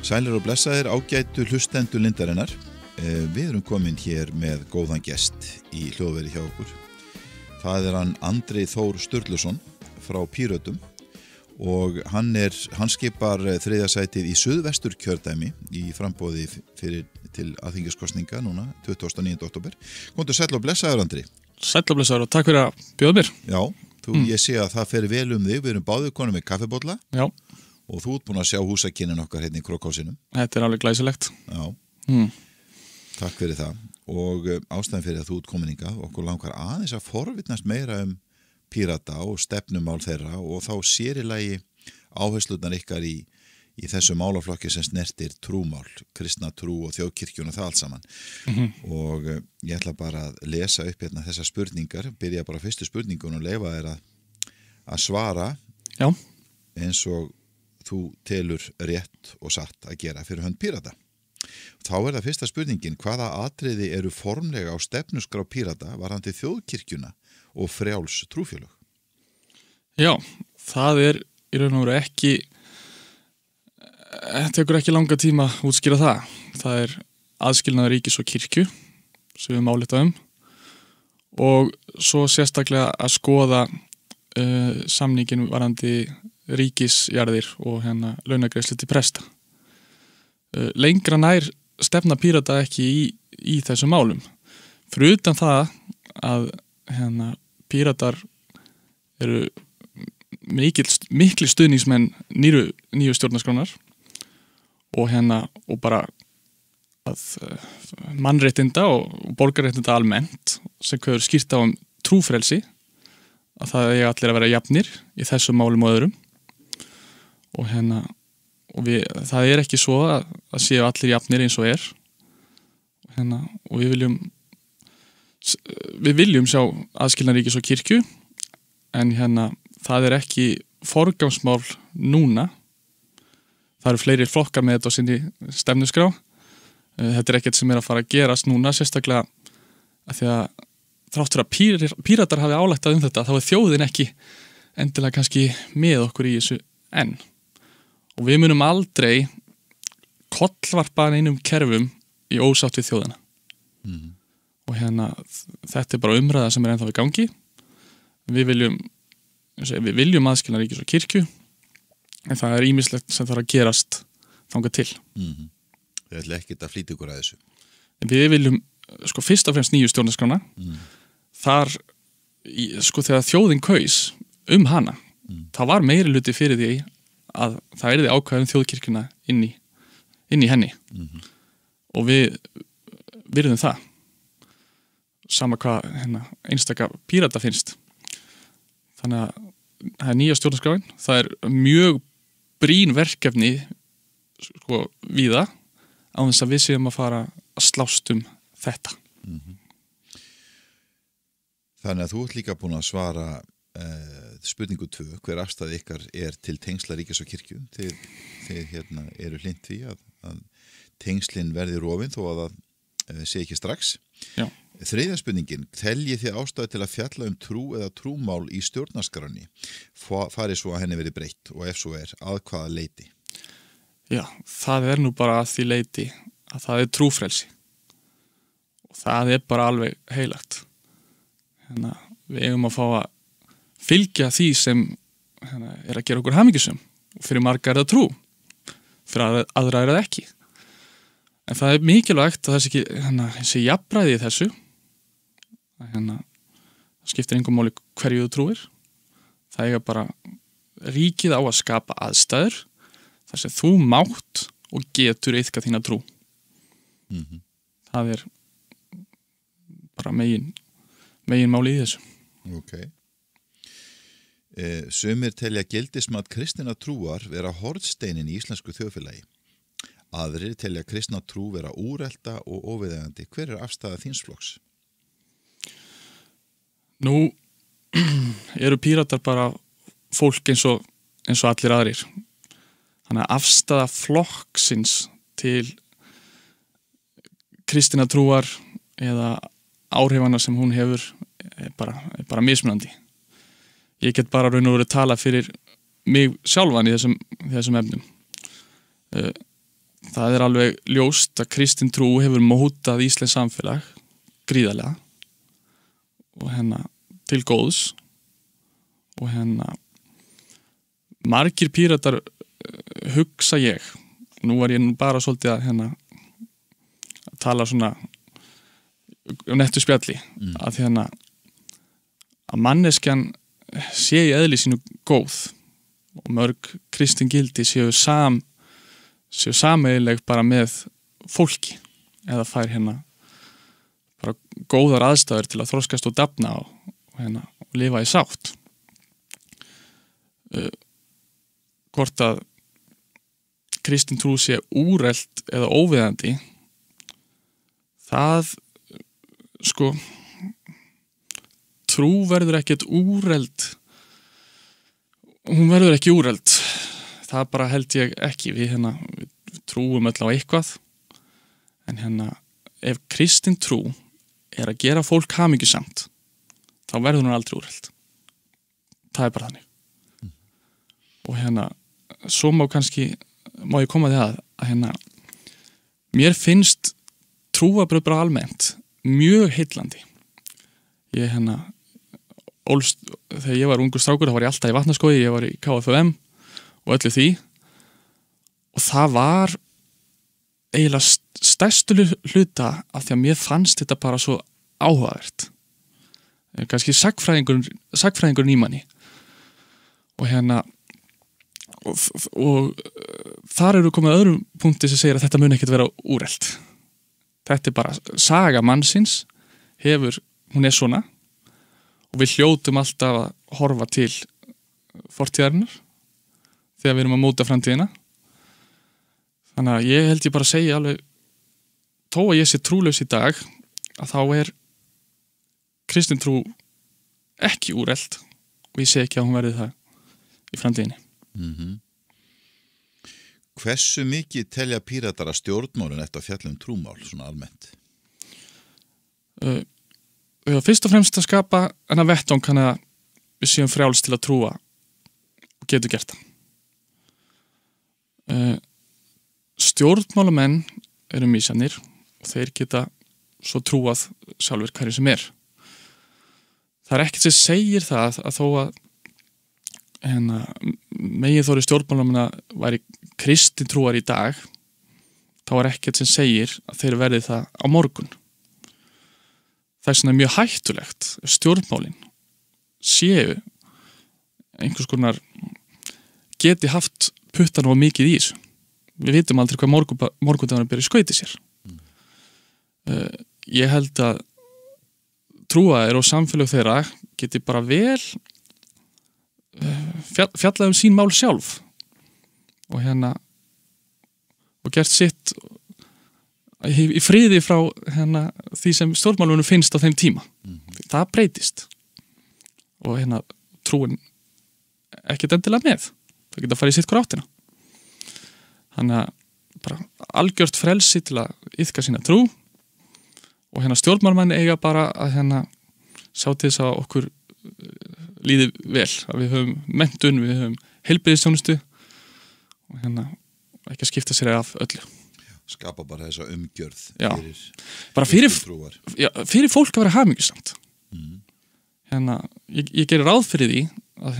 Sælir og blessaðir ágætu hlustendur Lindarinnar. Við erum komin hér með góðan gest í hljóðveri hjá okkur. Það hann Andri Þór Sturluson frá Pírötum og hann skipar þriðja sætið í Suðvesturkjördæmi í framboði til alþingiskosninga núna 29. október. Komdu sæll og blessaður, Andri. Sæll og blessaður og takk fyrir að bjóða mér. Já, ég sé að það fer vel þig. Við erum báðir konum með kaffibólla. Já. Og þú ert búin að sjá húsakynnin okkar hérna í Krókhálsinum. Þetta alveg glæsilegt. Já. Takk fyrir það. Og ástæðan fyrir að þú ert komin hingað, okkur langar aðeins að forvitnast meira Pírata og stefnumál þeirra og þá sér í lagi áherslurnar ykkar í þessu málaflokki sem snertir trúmál, kristna trú og þjóðkirkjuna, það allt saman. Og ég ætla bara að lesa upp hérna þessar spurningar, byrja bara fyrstu spurningun og leyfa þér að svara. Já. Eins og þú telur rétt og satt að gera fyrir hönd Pírata. Þá það fyrsta spurningin, hvaða atriði eru formlega á stefnuskrá Pírata varðandi þjóðkirkjuna og frjáls trúfélög? Já, það í raun og veru ekki, þetta tekur ekki langa tíma að útskýra það. Það aðskilnaður ríkis og kirkju, sem við málitaðum, og svo sérstaklega að skoða samningin varðandi ríkisjarðir og launagreiðslu til presta. Lengra nær stefna Pírata ekki í þessum málum. Fyrir utan það að Píratar eru mikli stuðningsmenn nýju stjórnarskránar og bara að mannréttinda og borgarréttinda almennt sem kveður skýrt á trúfrelsi, að það allir að vera jafnir í þessum málum og öðrum og það ekki svo að séu allir jafnir eins og og við viljum sjá aðskilnað ríkis og kirkju en það ekki forgangsmál núna. Það eru fleiri flokkar með þetta á sinni stefnuskrá. Þetta ekkert sem að fara að gerast núna, sérstaklega að því að þrátt fyrir að Píratar hafi álættað þetta, þá þjóðin ekki endilega kannski með okkur í þessu enn. Og við munum aldrei kollvarpa einum kerfum í ósátt við þjóðina. Og þetta bara umræða sem ennþá við gangi. Við viljum aðskilna ríkis og kirkju, en það ýmislegt sem þarf að gerast þangað til. Við ætlum ekkert að flýta ykkur að þessu. Við viljum, fyrst og fremst nýju stjórnarskrána. Þar, þegar þjóðin kaus hana, það var meiri hluti fyrir því að það yrði ákvæðum þjóðkirkjuna inn í henni. Og við virðum það. Sama hvað einstaka Pírata finnst. Þannig að það nýja stjórnarskráin, það mjög brýn verkefni víða á þess að við séum að fara að slást þetta. Þannig að þú ert líka búin að svara spurningu 2, hver afstæð ykkar til tengsla ríkis og kirkju. Þið eru hlynnt því að tengslin verði rofin þó að það sé ekki strax. Já. Þriðja spurningin, teljið þið ástæðu til að fjalla trú eða trúmál í stjórnarskránni, farið svo að henni verið breytt og ef svo að hvaða leyti? Já, það nú bara að því leyti að það trúfrelsi og það bara alveg heilagt. Við eigum að fá að fylgja því sem að gera okkur hamingjusum og fyrir marga það trú, fyrir aðra það ekki. En það mikilvægt að það sé jafnræði í þessu. Það skiptir engum máli hverju þú trúir. Það bara ríkið á að skapa aðstæður þar sem þú mátt og getur iðka þína trú. Það bara megin máli í þessu. Ok. Sumir telja gildismat kristinna trúar vera hornsteinin í íslensku þjóðfélagi. Aðrir telja kristna trú vera úrelta og óviðeigandi. Hver afstæða þíns flokks? Nú eru Píratar bara fólk eins og allir aðrir. Þannig að afstæða flokksins til kristinna trúar eða áhrifana sem hún hefur bara mismunandi. Ég get bara raun og veru tala fyrir mig sjálfan í þessum efnum. það alveg ljóst að kristin trú hefur mótað íslenskt samfélag gríðarlega og til góðs og margir Píratar hugsa ég, nú ég bara svolítið að tala svona nettu spjalli að að manneskjan sé í eðli sínu góð og mörg kristin gildi séu sameiginleg bara með fólki eða fær bara góðar aðstæður til að þroskast og dafna og lifa í sátt. Hvort að kristin trú sé úrelt eða óviðandi, það sko trú verður ekkert úrelt, hún verður ekki úrelt, það bara held ég ekki. Við trúum öll á eitthvað, en ef kristin trú að gera fólk hamingjusamt, þá verður hún aldrei úrelt. Það bara þannig. Og svo má ég koma því að mér finnst trúarbrögð bara almennt mjög heillandi. Ég ólst, þegar ég var ungur strákur, þá var ég alltaf í Vatnaskógi, ég var í KFUM og öllu því, og það var eiginlega stærstu hluta af því að mér fannst þetta bara svo áhugavert. Kannski sagnfræðingurinn í manni og þar eru komið að öðrum punkti sem segir að þetta mun ekkert vera úrelt. Þetta bara saga mannsins hún svona og við hljótum alltaf að horfa til fortíðarinnar þegar við erum að móta framtíðina. Þannig að ég held ég bara að segja alveg, þó að ég sé trúlaus í dag, að þá kristin trú ekki úrelt og ég sé ekki að hún verði það í framtíðinni. Hversu mikið telja Píratar að stjórnmálin eftir að fjalla trúmál svona almennt? Fyrst og fremst að skapa vettvang að við séum frjáls til að trúa og getum gert það. Stjórnmálamenn eru misjafnir og þeir geta svo trúað sjálfur hverju sem Það ekkert sem segir það að þó að meginþóri stjórnmálamenn væri kristin trúar í dag, þá ekkert sem segir að þeir verði það á morgun. Það svona mjög hættulegt stjórnmálin séu einhvers konar geti haft puttan of mikið í þessu. Við vitum aldrei hvað morgundagur byrja skauti sér. Ég held að trúaðir og samfélög þeirra geti bara vel fjallað sín mál sjálf og og gert sitt í friði frá því sem stjórnmálunum finnst á þeim tíma. Það breytist og trúin ekkert endilega með. Það geta að fara í sitt hver áttina. Þannig að bara algjört frelsi til að iðka sína trú og stjórnmálamenn eiga bara að sjá til þess að okkur líði vel, að við höfum menntun, við höfum heilbrigðisþjónustu og ekki að skipta sér af öllu. Skapa bara þessa umgjörð fyrir fólk að vera hamingjusamt. Ég gerir ráð fyrir því að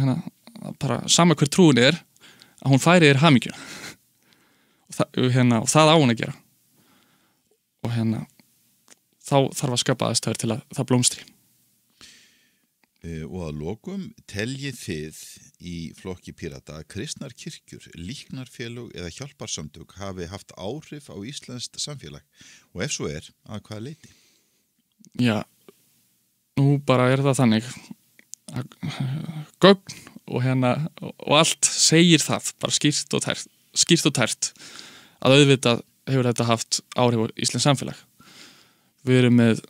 bara sama hver trúin að hún færi hamingju og það á hún að gera og þá þarf að skapa aðstæður til að það blómstri. Og að lokum, teljið þið í flokki Pírata að kristnar kirkjur, líknarfélög eða hjálparsamtök hafi haft áhrif á íslenskt samfélag og ef svo að hvaða leyti? Já, nú bara það þannig að gögn og allt segir það bara skýrt og tært að auðvitað hefur þetta haft áhrif á íslenskt samfélag. Við erum með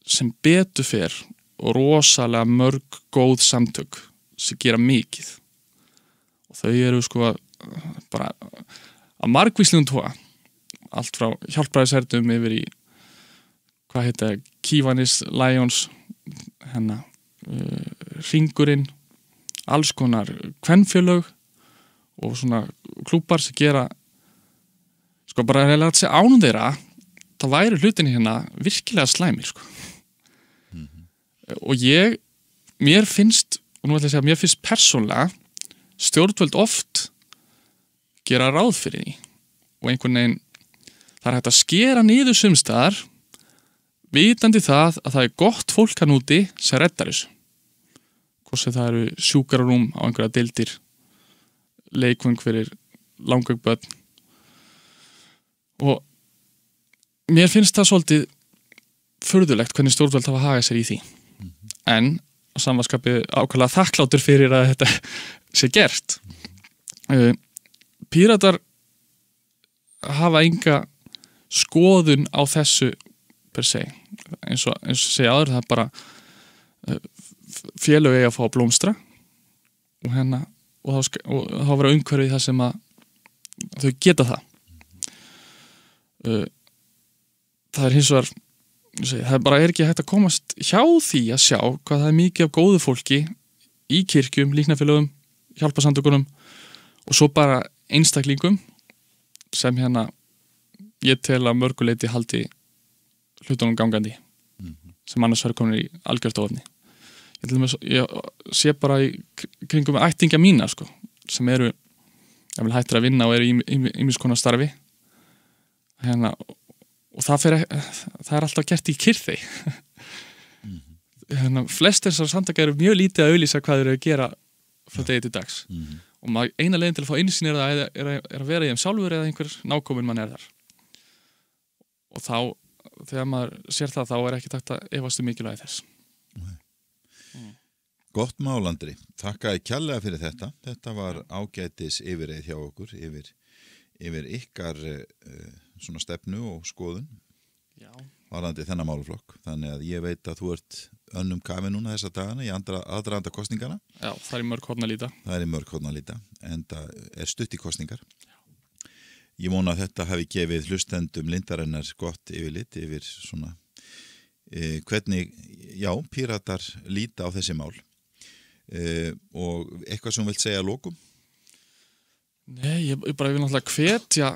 sem betur fer og rosalega mörg góð samtök sem gera mikið og þau eru bara að margvíslegum toga, allt frá hjálpræðishernum yfir í Kívanis, Lions Hringurinn, alls konar kvenfélög og svona klúbbar sem gera sko bara að segja ánum þeirra þá væri hlutinni hérna virkilega slæmir sko. Og mér finnst og nú ætla ég að segja, mér finnst persónlega stjórnvöld oft gera ráð fyrir því og einhvern veginn það hægt að skera niður sumstaðar vitandi það að það gott fólk hann úti sem reddar þessu hvort sem það eru sjúkrarúm á einhverja deildir leikvöng fyrir langveik börn og mér finnst það svolítið furðulegt hvernig stjórnvöld hafa hagað sér í því en á samanskapi ákvæmlega þakklátur fyrir að þetta sé gert Píratar hafa enga skoðun á þessu per se eins og segja áður það er bara félög eiga að fá að blómstra og þá vera umhverfið það sem að þau geta það það er hins vegar það bara ekki hægt að komast hjá því að sjá hvað það er mikið af góðu fólki í kirkjum, líknarfélögum hjálparsamtökunum og svo bara einstaklingum sem ég tel að mörguleiti haldi hlutunum gangandi sem annars verður komin í algjört ofni ég sé bara í kringum ættingja mína sko, sem eru hættir að vinna og eru í ýmis konar starfi og það er alltaf gert í kyrþey flest þessar samtaka eru mjög lítið að auglýsa hvað þeir eru að gera frá degi til dags og eina leiðin til að fá innsýn er að vera í þeim sjálfur eða einhver nákominn mann þar og þá þegar maður sér það þá er ekki takt að efast mikilvægi þess Gott mál Andri, þakkaði kærlega fyrir þetta var ágætis yfirreið hjá okkur yfir ykkar svona stefnu og skoðun varðandi þennan málaflokk þannig að ég veit að þú ert önnum kafi núna þessa dagana í aðdraganda kosningana Já, það er í mörg horn að líta en það er stutt í kosningar Ég vona að þetta hafi gefið hlustendum Lindarinnar gott yfirlit yfir svona hvernig, Píratar líta á þessi mál og eitthvað sem þú vilt segja að lokum? Nei, ég vil náttúrulega hvetja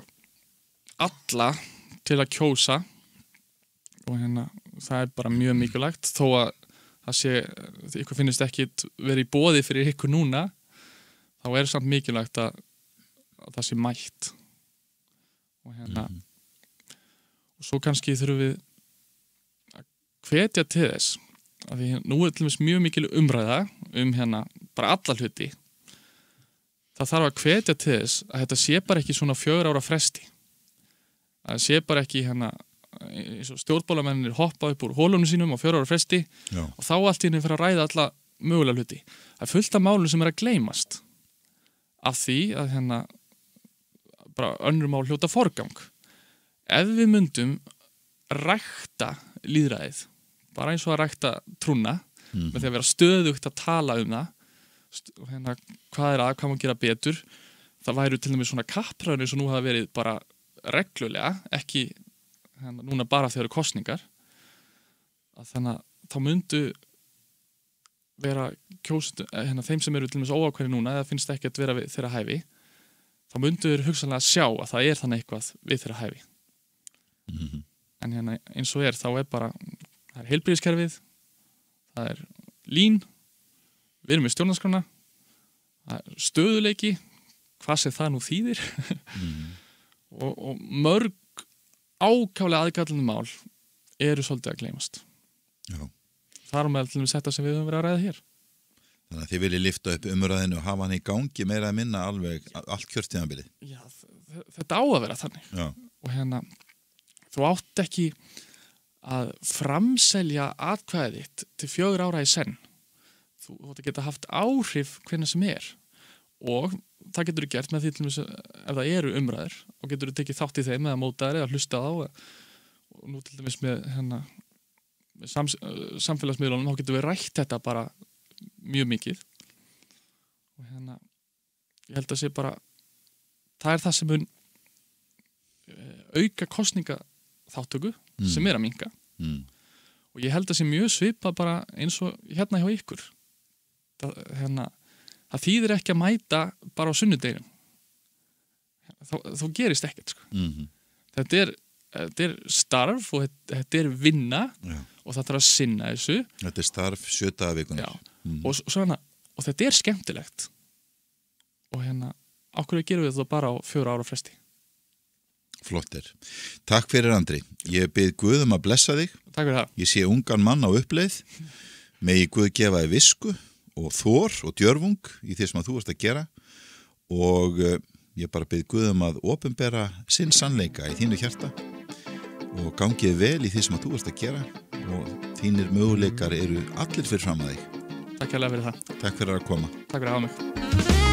alla til að kjósa og það er bara mjög mikilvægt þó að það sé, ykkur finnist ekki verið í boði fyrir ykkur núna þá er samt mikilvægt að það sé mætt og og svo kannski þurfum við að hvetja til þess að því nú er til dæmis mjög mikil umræða bara alla hluti það þarf að hvetja til þess að þetta sé bara ekki svona 4 ára fresti að það sé bara ekki eins og stjórnmálamennir hoppa upp úr hólunum sínum á 4 ára fresti og þá allt í henni fyrir að ræða alla mögulega hluti það er fullt af málum sem er að gleymast af því að bara önnur mál hljóta forgang ef við myndum rækta lýðræðið bara eins og að rækta trúna með því að vera stöðugt að tala það og hvað má gera betur það væru til dæmis svona kappræðinu sem nú hafa verið bara reglulega ekki núna bara þegar eru kosningar að þannig að þá myndu vera kjósendur þeim sem eru til dæmis óákveðnir núna eða finnst ekki að vera við þeirra hæfi þá myndu þeir hugsanlega sjá að það er þannig eitthvað við þeirra hæfi en eins og þá er bara það er heilbrigðiskerfið það er lín við erum með stjórnarskrána það er stöðuleiki hvað sem það nú þýðir og mörg ákaflega aðkallandi mál eru svolítið að gleymast þar með til þetta sem við höfum verið að ræða hér Þannig að þið viljið lyfta upp umræðinu og hafa hann í gangi meira að minna alveg allt kjörtímabilið Já, þetta á að vera þannig og þú átt ekki að framselja atkvæðið þitt til 4 ára í senn þú átt að geta haft áhrif hvenær sem er og það getur gert með því til dæmis ef það eru umræður og getur tekið þátt í þeim eða mótaðir eða hlusta á og nú til dæmis með samfélagsmiðlunum þá getur við rætt þetta bara mjög mikið og ég held að sé bara það er það sem mun auka kosningaþáttöku sem er að minnka og ég held að sé mjög svipað bara eins og hjá ykkur það þýðir ekki að mæta bara á sunnudeginum þá gerist ekkert sko. þetta er starf og þetta er vinna Já. og það þarf að sinna þessu. Þetta er starf 7 daga vikunar. Og þetta er skemmtilegt. Og á hverju gerum við þetta bara á 4 ára fresti? Flottir. Takk fyrir Andri. Ég bið Guð að blessa þig. Takk fyrir það. Ég sé ungan mann á uppleið. Megi Guð gefa þig visku og þor og djörfung í því sem að þú ert að gera og ég bara bið Guð að opinbera sinn sannleika í þínu hjarta og gangið vel í því sem að þú ert að gera og þínir möguleikar eru allir fyrir fram að þig. Takk hérlega fyrir það. Takk fyrir að koma. Takk fyrir að hafa mig.